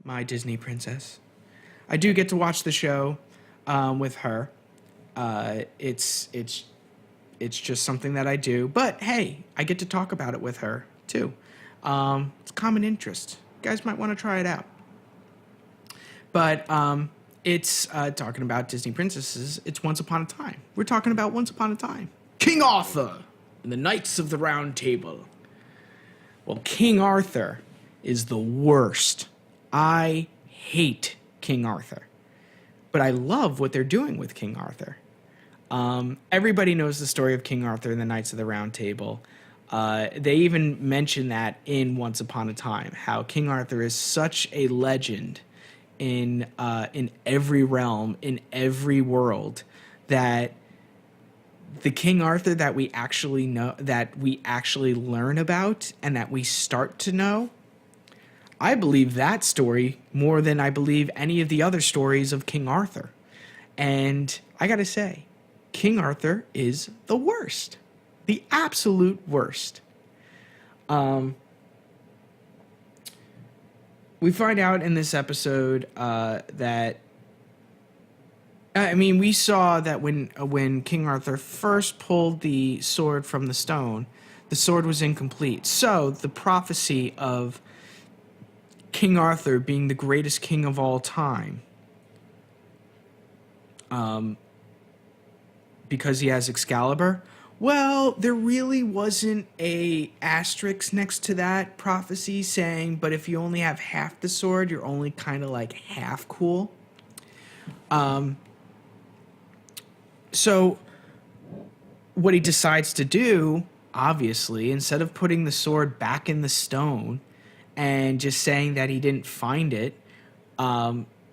my Disney princess. I do get to watch the show with her. It's just something that I do. But hey, I get to talk about it with her too. It's common interest. You guys might want to try it out. But it's talking about Disney princesses. It's Once Upon a Time. We're talking about Once Upon a Time. King Arthur and the Knights of the Round Table. Well, King Arthur is the worst. I hate King Arthur. But I love what they're doing with King Arthur. Everybody knows the story of King Arthur and the Knights of the Round Table. They even mention that in Once Upon a Time, how King Arthur is such a legend in every realm, in every world, that the King Arthur that we actually know, that we actually learn about, and that we start to know, I believe that story more than I believe any of the other stories of King Arthur. And I gotta say, King Arthur is the worst. The absolute worst. We find out in this episode that we saw that when King Arthur first pulled the sword from the stone, the sword was incomplete. So the prophecy of King Arthur being the greatest king of all time, because he has Excalibur, well, there really wasn't a asterisk next to that prophecy saying, but if you only have half the sword, you're only kind of like half cool. So what he decides to do, obviously, instead of putting the sword back in the stone and just saying that he didn't find it,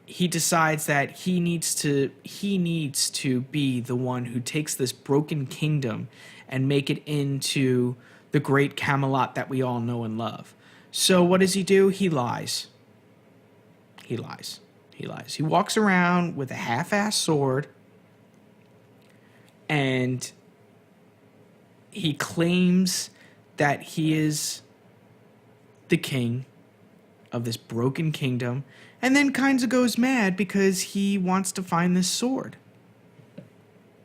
he decides that he needs to be the one who takes this broken kingdom and make it into the great Camelot that we all know and love. So what does he do? He lies. He walks around with a half-assed sword, and he claims that he is the king of this broken kingdom, and then kind of goes mad because he wants to find this sword.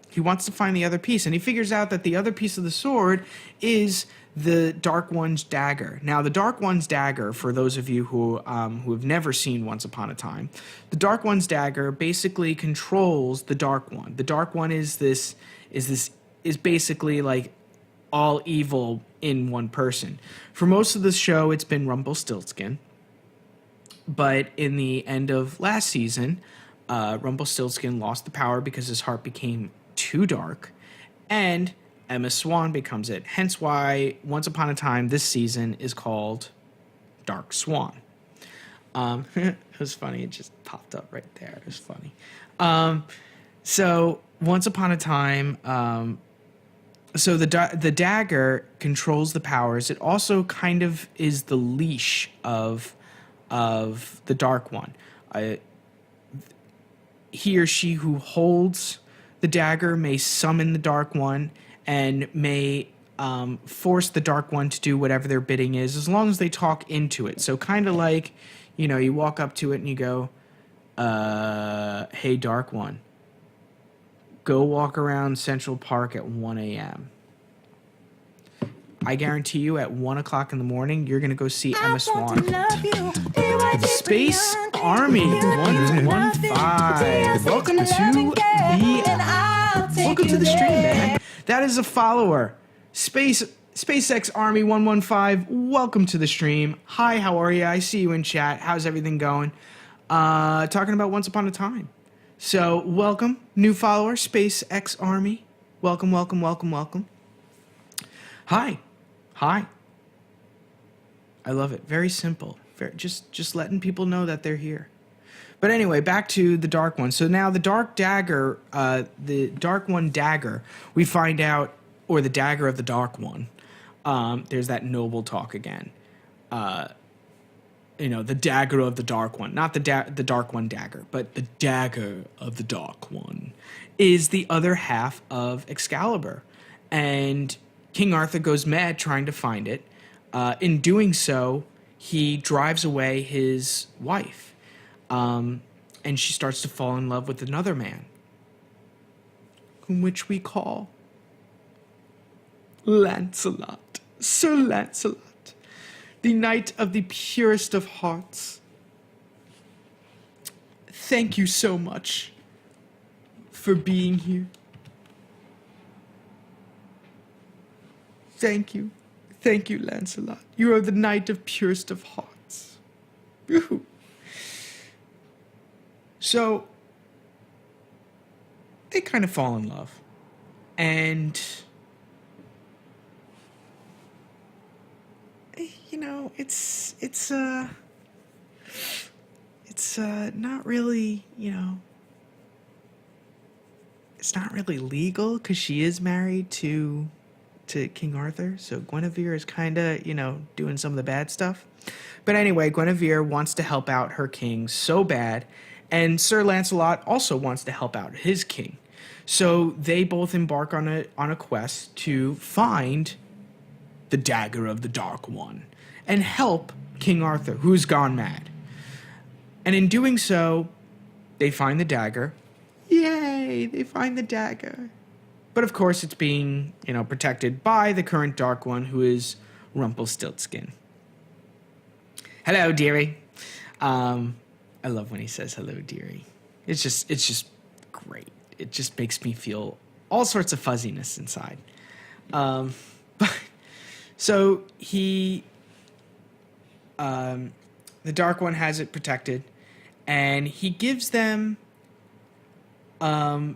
He wants to find the other piece, and he figures out that the other piece of the sword is the Dark One's dagger. Now, the Dark One's dagger, for those of you who have never seen Once Upon a Time, the Dark One's dagger basically controls the Dark One. The Dark One is basically like all evil in one person. For most of the show, it's been Rumpelstiltskin. But in the end of last season, Rumpelstiltskin lost the power because his heart became too dark, and Emma Swan becomes it. Hence why Once Upon a Time this season is called Dark Swan. It was funny. It just popped up right there. It was funny. So Once Upon a Time, so the dagger controls the powers. It also kind of is the leash of the Dark One. He or she who holds the dagger may summon the Dark One and may force the Dark One to do whatever their bidding is, as long as they talk into it. So kind of like, you walk up to it and you go, hey, Dark One, go walk around Central Park at 1 a.m. I guarantee you at 1 o'clock in the morning, you're going to go see Emma Swan. Space Army 115. Welcome to the stream, man. That is a follower. SpaceX Army 115. Welcome to the stream. Hi, how are you? I see you in chat. How's everything going? Talking about Once Upon a Time. So, welcome, new follower, SpaceX Army. Welcome. Hi. I love it. Very simple. Just letting people know that they're here. But anyway, back to the Dark One. So now the Dark Dagger, the Dark One dagger, we find out, or the dagger of the Dark One. There's that noble talk again. The dagger of the Dark One. Not the Dark One dagger, but the dagger of the Dark One is the other half of Excalibur. And King Arthur goes mad trying to find it. In doing so, he drives away his wife. And she starts to fall in love with another man, whom which we call Lancelot. Sir Lancelot, the knight of the purest of hearts. Thank you so much for being here. Thank you. Thank you, Lancelot. You are the knight of purest of hearts. Woo-hoo. So, they kind of fall in love. And, you know, it's not really, you know, it's not really legal because she is married to King Arthur. So Guinevere is kind of, you know, doing some of the bad stuff. But anyway, Guinevere wants to help out her king so bad, and Sir Lancelot also wants to help out his king. So they both embark on a quest to find the dagger of the Dark One and help King Arthur, who's gone mad. And in doing so, they find the dagger. Yay! They find the dagger. But of course, it's being, you know, protected by the current Dark One, who is Rumpelstiltskin. Hello, dearie. I love when he says hello, dearie. It's just great. It just makes me feel all sorts of fuzziness inside. So he, the Dark One has it protected, and he gives them, the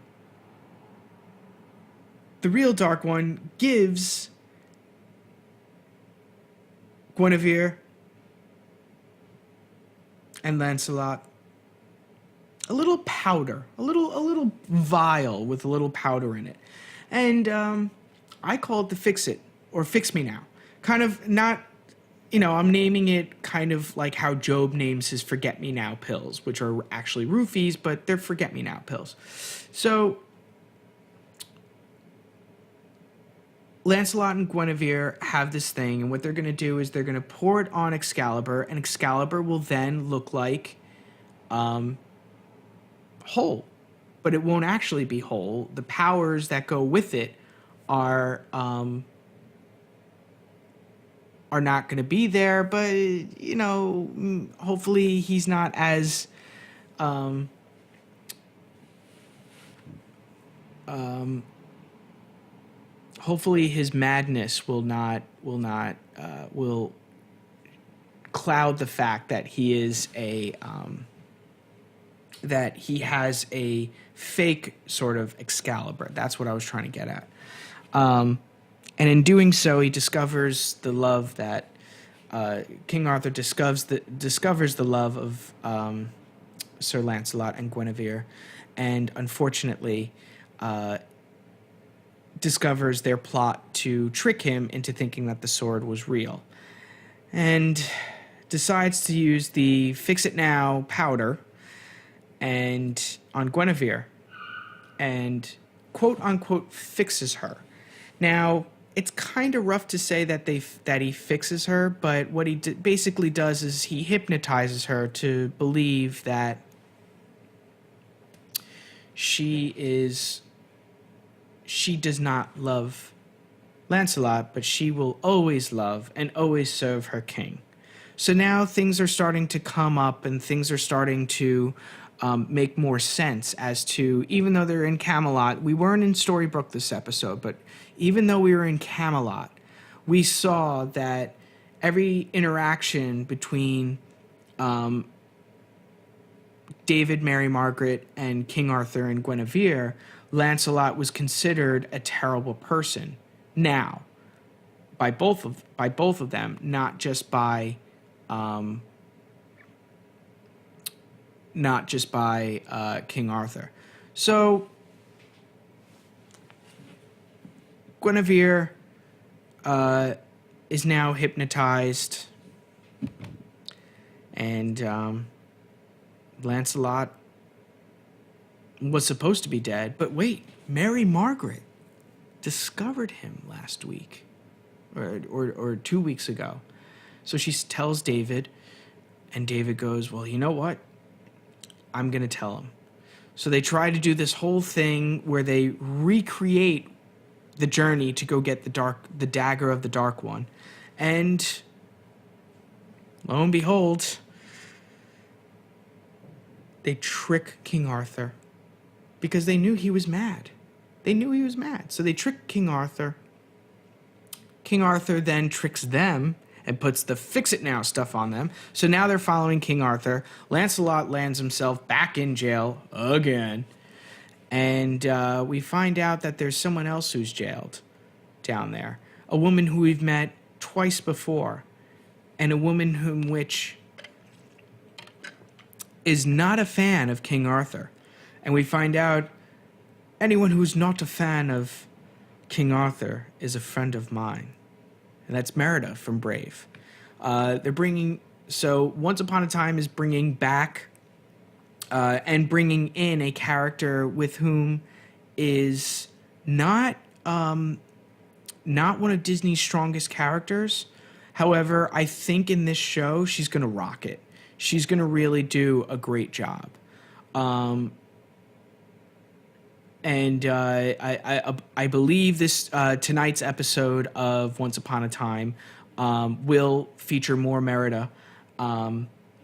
real Dark One gives Guinevere and Lancelot a little powder, a little vial with a little powder in it. And I call it the Fix It, or Fix Me Now. Kind of not, you know, I'm naming it kind of like how Job names his Forget Me Now pills, which are actually roofies, but they're Forget Me Now pills. So Lancelot and Guinevere have this thing, and what they're going to do is they're going to pour it on Excalibur, and Excalibur will then look like whole. But it won't actually be whole. The powers that go with it are not going to be there, but, you know, hopefully he's not as hopefully his madness will cloud the fact that he is that he has a fake sort of Excalibur. That's what I was trying to get at. And in doing so, he discovers the love that King Arthur discovers the love of Sir Lancelot and Guinevere, and unfortunately discovers their plot to trick him into thinking that the sword was real, and decides to use the Fix It Now powder and on Guinevere, and quote unquote fixes her. Now, it's kind of rough to say that he fixes her, but what he basically does is he hypnotizes her to believe that she does not love Lancelot, but she will always love and always serve her king. So now things are starting to come up, and things are starting to make more sense as to, even though they're in Camelot, we weren't in Storybrooke this episode, but even though we were in Camelot, we saw that every interaction between David, Mary Margaret, and King Arthur and Guinevere, Lancelot was considered a terrible person. Now, by both of them, not just by King Arthur. So Guinevere is now hypnotized, and Lancelot was supposed to be dead, but wait, Mary Margaret discovered him last week, or 2 weeks ago. So she tells David, and David goes, well, you know what? I'm going to tell him. So they try to do this whole thing where they recreate the journey to go get the dagger of the Dark One. And lo and behold, they trick King Arthur because they knew he was mad. They knew he was mad. So they trick King Arthur. King Arthur then tricks them and puts the fix-it-now stuff on them. So now they're following King Arthur. Lancelot lands himself back in jail again. And we find out that there's someone else who's jailed down there. A woman who we've met twice before. And a woman whom which is not a fan of King Arthur. And we find out anyone who's not a fan of King Arthur is a friend of mine. And that's Merida from Brave. So Once Upon a Time is bringing back and bringing in a character with whom is not one of Disney's strongest characters. However, I think in this show, she's going to rock it. She's going to really do a great job. I believe this tonight's episode of Once Upon a Time will feature more Merida,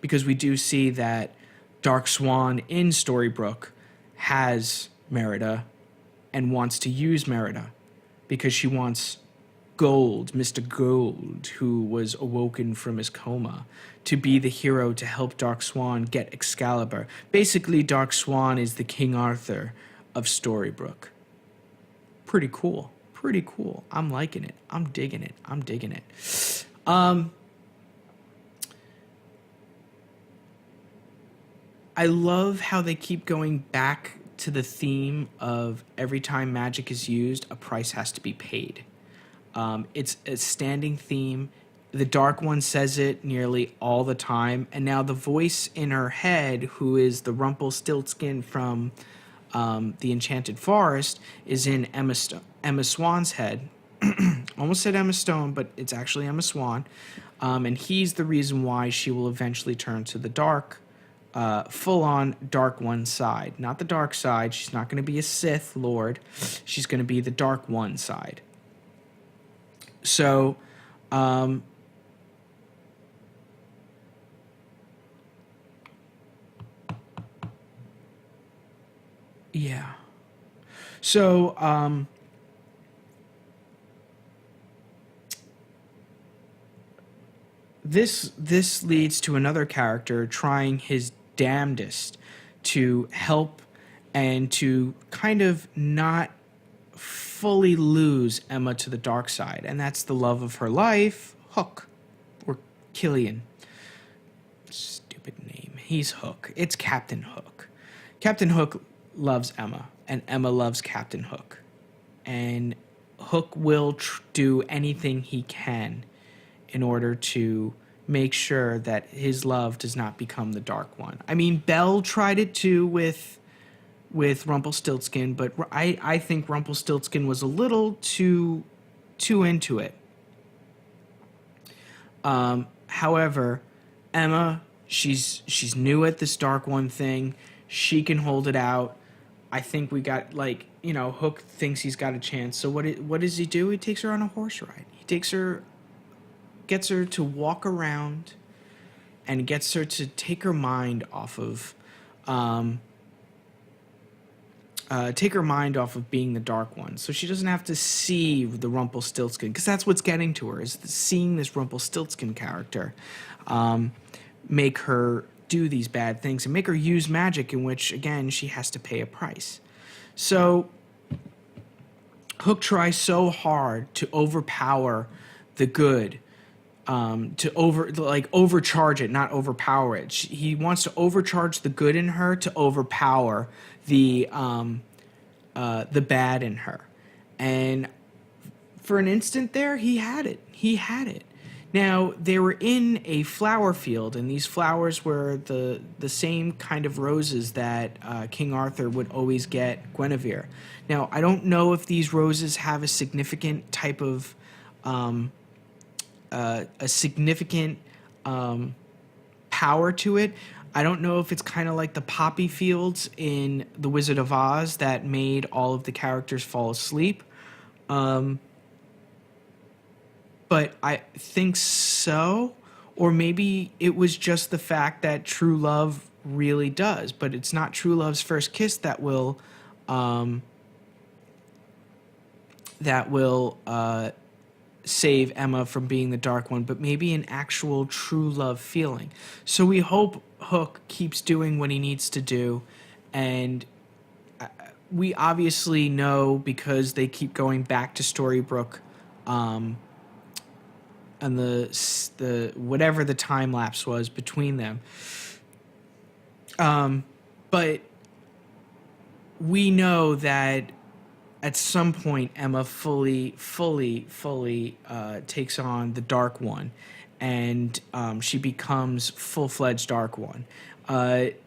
because we do see that Dark Swan in Storybrooke has Merida and wants to use Merida because she wants Gold, Mr. Gold, who was awoken from his coma, to be the hero to help Dark Swan get Excalibur. Basically, Dark Swan is the King Arthur of Storybrooke. Pretty cool. Pretty cool. I'm liking it. I'm digging it. I'm digging it. I love how they keep going back to the theme of every time magic is used, a price has to be paid. It's a standing theme. The Dark One says it nearly all the time. And now the voice in her head, who is the Rumpelstiltskin from The Enchanted Forest, is in Emma Swan's head. Almost said Emma Stone, but it's actually Emma Swan. And he's the reason why she will eventually turn to the dark, full-on Dark One side. Not the dark side. She's not going to be a Sith Lord. She's going to be the Dark One side. So, yeah. So, this leads to another character trying his damnedest to help and to kind of not fully lose Emma to the dark side, and that's the love of her life, Hook, or Killian. Stupid name. He's Hook. It's Captain Hook. Captain Hook loves Emma, and Emma loves Captain Hook. And Hook will do anything he can in order to make sure that his love does not become the Dark One. I mean, Belle tried it too with Rumpelstiltskin, but I think Rumpelstiltskin was a little too into it. However, Emma, she's new at this Dark One thing. She can hold it out. I think we got, Hook thinks he's got a chance. So what does he do? He takes her on a horse ride. He gets her to walk around and gets her to take her mind off of being the Dark One, so she doesn't have to see the Rumpelstiltskin, because that's what's getting to her, is seeing this Rumpelstiltskin character make her do these bad things and make her use magic in which, again, she has to pay a price. So Hook tries so hard to overpower the good, to overcharge it, not overpower it. He wants to overcharge the good in her to overpower the bad in her. And for an instant there, he had it. Now, they were in a flower field, and these flowers were the same kind of roses that King Arthur would always get Guinevere. Now, I don't know if these roses have a significant type of power to it. I don't know if it's kind of like the poppy fields in The Wizard of Oz that made all of the characters fall asleep. But I think so. Or maybe it was just the fact that true love really does, but it's not true love's first kiss that will save Emma from being the dark one, but maybe an actual true love feeling. So we hope Hook keeps doing what he needs to do, and we obviously know because they keep going back to Storybrooke, and the whatever the time lapse was between them. But we know that at some point Emma fully takes on the Dark One, and she becomes full-fledged Dark One.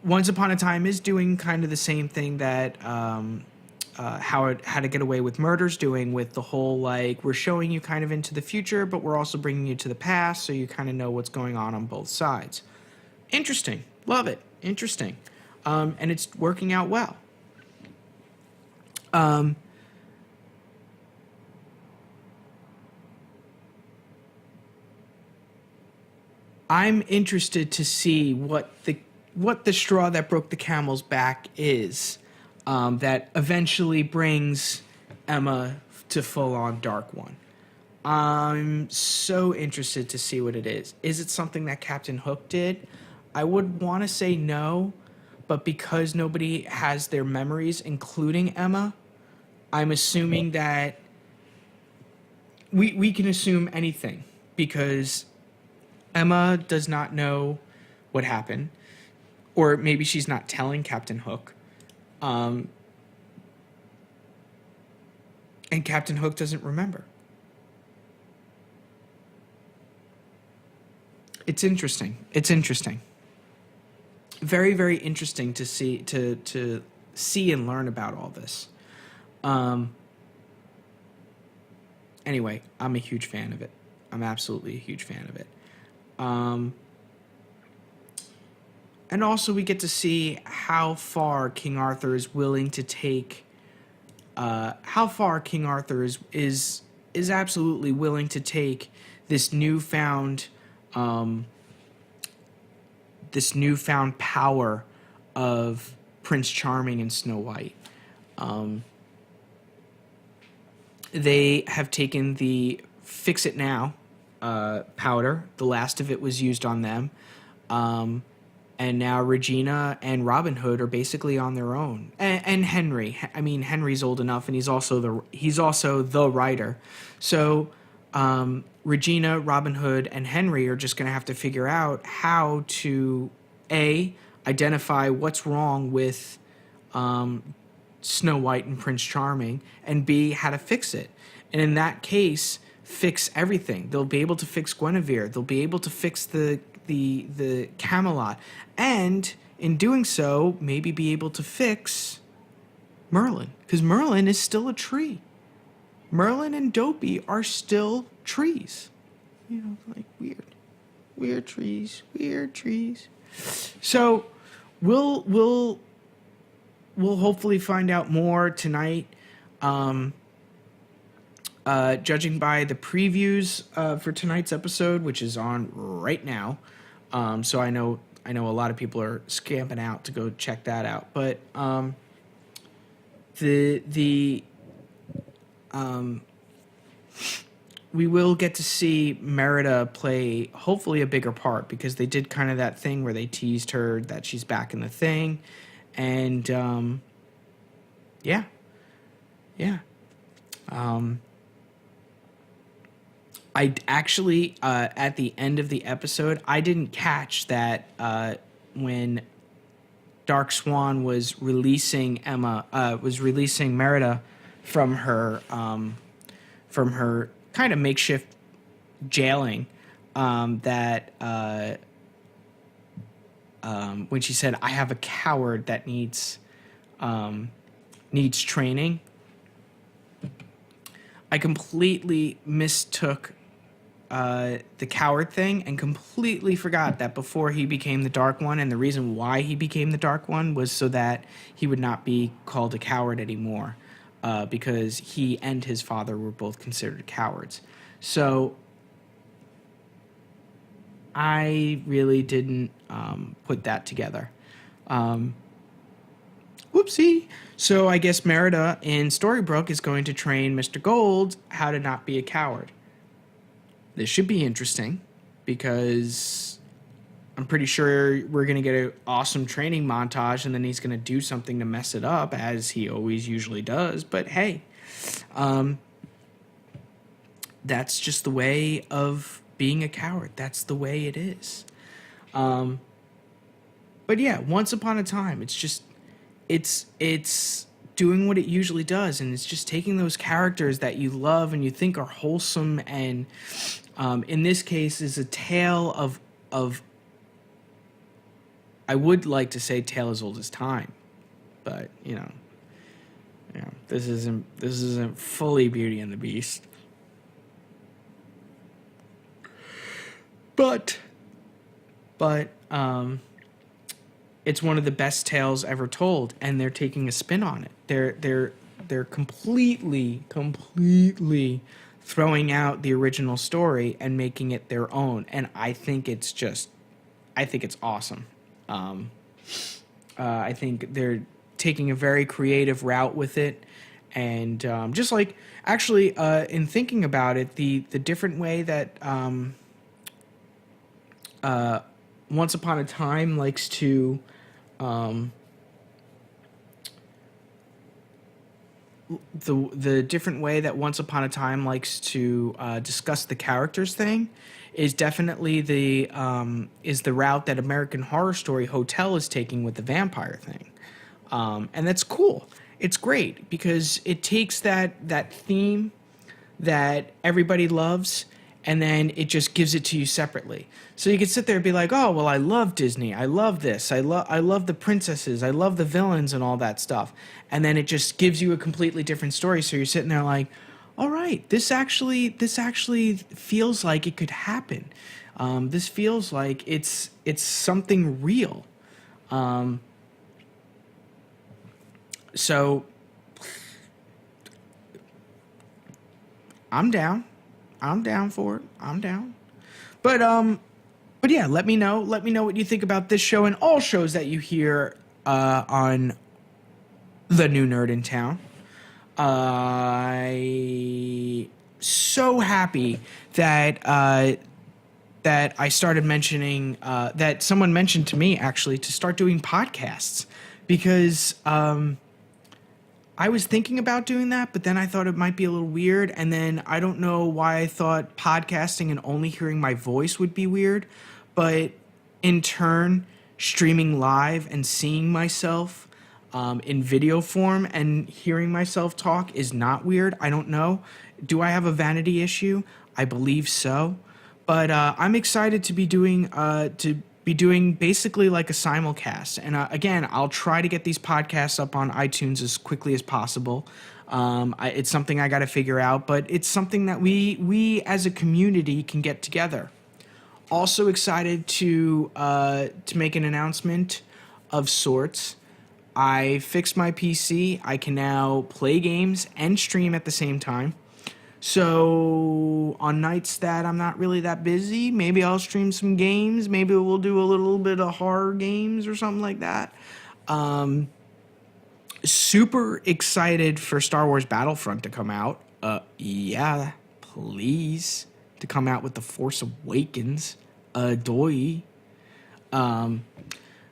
Once Upon a Time is doing kind of the same thing that How to Get Away with Murder's doing, with the whole, like, we're showing you kind of into the future, but we're also bringing you to the past, so you kind of know what's going on both sides. Interesting. Love it. Interesting. And it's working out well. I'm interested to see what the straw that broke the camel's back is, that eventually brings Emma to full-on Dark One. I'm so interested to see what it is. Is it something that Captain Hook did? I would want to say no, but because nobody has their memories, including Emma, I'm assuming that we can assume anything, because Emma does not know what happened, or maybe she's not telling Captain Hook. And Captain Hook doesn't remember. It's interesting. It's interesting. Very, very interesting to see and learn about all this. Anyway, I'm a huge fan of it. I'm absolutely a huge fan of it. And also we get to see how far King Arthur is willing to take. How far King Arthur is absolutely willing to take this newfound power of Prince Charming and Snow White. They have taken the Fix It Now powder. The last of it was used on them. And now Regina and Robin Hood are basically on their own. And Henry. I mean, Henry's old enough, and he's also the writer. So Regina, Robin Hood, and Henry are just going to have to figure out how to identify what's wrong with Snow White and Prince Charming, and B, how to fix it. And in that case, fix everything. They'll be able to fix Guinevere. They'll be able to fix the Camelot, and in doing so, maybe be able to fix Merlin, because Merlin is still a tree. Merlin and Dopey are still trees. You know, like weird trees. So we'll hopefully find out more tonight. Judging by the previews for tonight's episode, which is on right now. So I know a lot of people are scamping out to go check that out. But we will get to see Merida play hopefully a bigger part, because they did kind of that thing where they teased her that she's back in the thing, and yeah. I actually, at the end of the episode, I didn't catch that when Dark Swan was releasing Merida from her kind of makeshift jailing, that when she said, "I have a coward that needs training," I completely mistook the coward thing and completely forgot that before he became the Dark One, and the reason why he became the Dark One was so that he would not be called a coward anymore, because he and his father were both considered cowards. So I really didn't put that together. Whoopsie. So I guess Merida in Storybrooke is going to train Mr. Gold how to not be a coward. This should be interesting because I'm pretty sure we're going to get an awesome training montage, and then he's going to do something to mess it up, as he always usually does. But hey, that's just the way of being a coward. That's the way it is. But yeah, Once Upon a Time, it's doing what it usually does, and it's just taking those characters that you love and you think are wholesome, and in this case is a tale of I would like to say tale as old as time, but this isn't fully Beauty and the Beast. But it's one of the best tales ever told, and they're taking a spin on it. They're completely throwing out the original story and making it their own, and I think it's awesome. I think they're taking a very creative route with it, and just like actually in thinking about it, the different way that Once Upon a Time likes to the different way that Once Upon a Time likes to discuss the characters thing is definitely the route that American Horror Story Hotel is taking with the vampire thing, and that's cool. It's great because it takes that theme that everybody loves, and then it just gives it to you separately. So you can sit there and be like, oh, well, I love Disney. I love this. I love the princesses. I love the villains and all that stuff. And then it just gives you a completely different story. So you're sitting there like, all right, this actually feels like it could happen. This feels like it's something real. So I'm down. I'm down for it. I'm down. But yeah, let me know what you think about this show and all shows that you hear on The New Nerd in Town. I so happy that I started mentioning that someone mentioned to me actually to start doing podcasts, because I was thinking about doing that, but then I thought it might be a little weird, and then I don't know why I thought podcasting and only hearing my voice would be weird, but in turn, streaming live and seeing myself in video form and hearing myself talk is not weird. I don't know. Do I have a vanity issue? I believe so. But I'm excited to be doing basically like a simulcast. And again, I'll try to get these podcasts up on iTunes as quickly as possible. It's something I got to figure out, but it's something that we as a community can get together. Also excited to make an announcement of sorts. I fixed my PC. I can now play games and stream at the same time. So on nights that I'm not really that busy, maybe I'll stream some games. Maybe we'll do a little bit of horror games or something like that. Super excited for Star Wars Battlefront to come out. Yeah, please. To come out with The Force Awakens. Doy.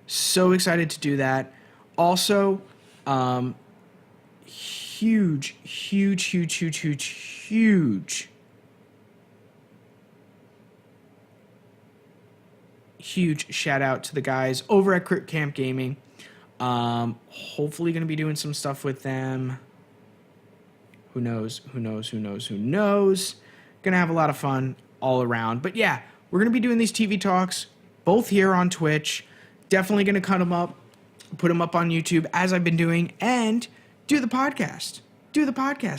So excited to do that. Also, huge shout out to the guys over at Crypt Camp Gaming. Hopefully going to be doing some stuff with them. Who knows? Gonna have a lot of fun all around. But yeah, we're gonna be doing these TV talks both here on Twitch. Definitely gonna cut them up, put them up on YouTube as I've been doing, and do the podcast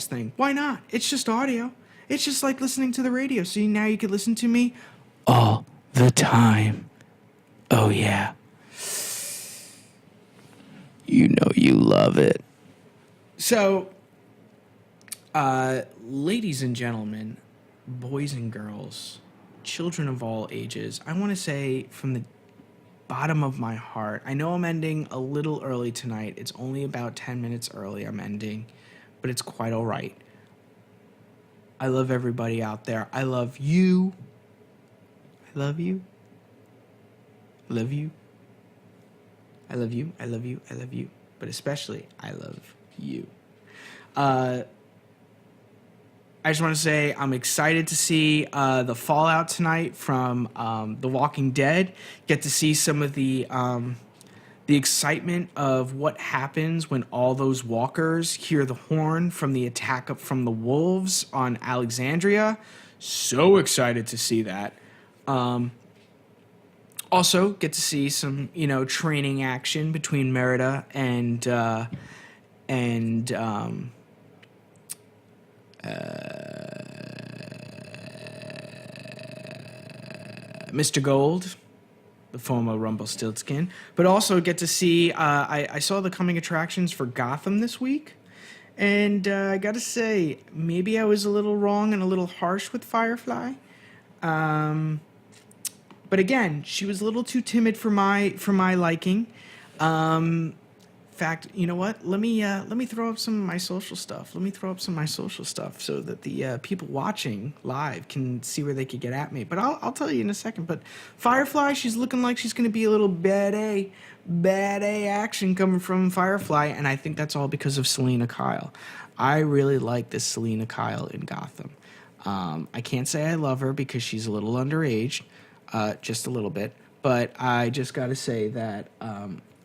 thing. Why not? It's just audio. It's just like listening to the radio. So now you can listen to me all the time. Oh, yeah. You know you love it. So, ladies and gentlemen, boys and girls, children of all ages, I want to say from the bottom of my heart, I know I'm ending a little early tonight. It's only about 10 minutes early I'm ending, but it's quite all right. I love everybody out there. I love you. I love you. Love you. I love you. I love you. I love you. But especially, I love you. I just want to say I'm excited to see the fallout tonight from The Walking Dead. Get to see some of the excitement of what happens when all those walkers hear the horn from the attack up from the wolves on Alexandria. So excited to see that. Also, get to see some, training action between Merida and Mr. Gold, the former Rumpelstiltskin. But also get to see, I saw the coming attractions for Gotham this week. And I gotta say, maybe I was a little wrong and a little harsh with Firefly. But again, she was a little too timid for my liking. In fact, you know what? Let me throw up some of my social stuff. So that the people watching live can see where they could get at me. But I'll tell you in a second. But Firefly, she's looking like she's going to be a little bad A action coming from Firefly, and I think that's all because of Selena Kyle. I really like this Selena Kyle in Gotham. I can't say I love her because she's a little underage. Just a little bit, but I just got to say that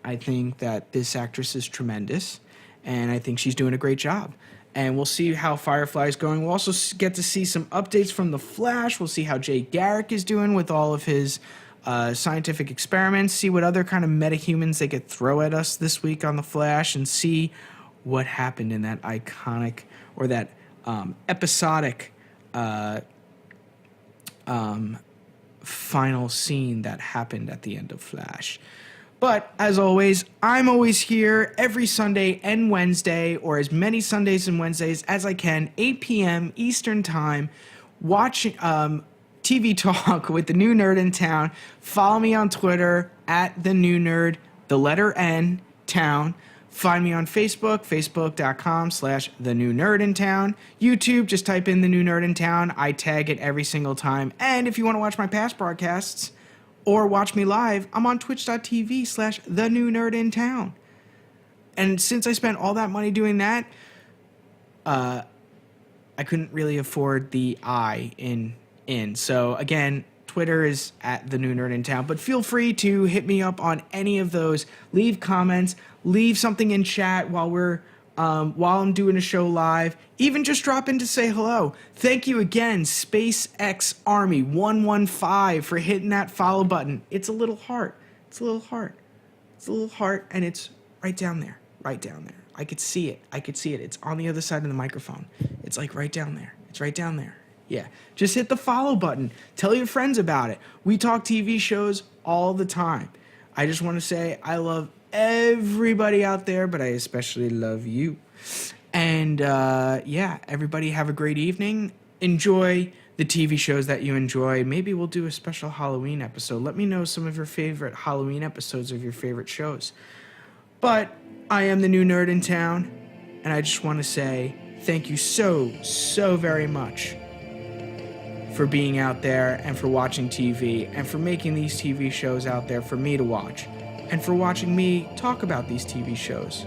I think that this actress is tremendous, and I think she's doing a great job. And we'll see how Firefly is going. We'll also get to see some updates from The Flash. We'll see how Jay Garrick is doing with all of his scientific experiments, see what other kind of metahumans they could throw at us this week on The Flash, and see what happened in that iconic or that episodic final scene that happened at the end of Flash. But as always, I'm always here every Sunday and Wednesday, or as many Sundays and Wednesdays as I can, 8 p.m. Eastern Time, watching TV Talk with the new nerd in town. Follow me on Twitter at the new nerd, the letter N, town. Find me on Facebook, facebook.com/the new nerd in town. YouTube, just type in the new nerd in town. I tag it every single time. And if you want to watch my past broadcasts or watch me live, I'm on twitch.tv/the new nerd in town. And since I spent all that money doing that, I couldn't really afford the I in. So again, Twitter is at the new nerd in town, but feel free to hit me up on any of those. Leave comments, leave something in chat while I'm doing a show live. Even just drop in to say hello. Thank you again, SpaceX Army 115, for hitting that follow button. It's a little heart. And it's right down there. I could see it. It's on the other side of the microphone. It's like right down there. It's right down there. Yeah, just hit the follow button. Tell your friends about it. We talk TV shows all the time. I just want to say I love everybody out there, but I especially love you. And everybody have a great evening. Enjoy the TV shows that you enjoy. Maybe we'll do a special Halloween episode. Let me know some of your favorite Halloween episodes of your favorite shows. But I am the new nerd in town, and I just want to say thank you so very much for being out there and for watching TV and for making these TV shows out there for me to watch and for watching me talk about these TV shows.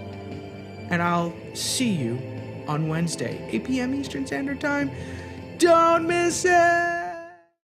And I'll see you on Wednesday, 8 p.m. Eastern Standard Time. Don't miss it!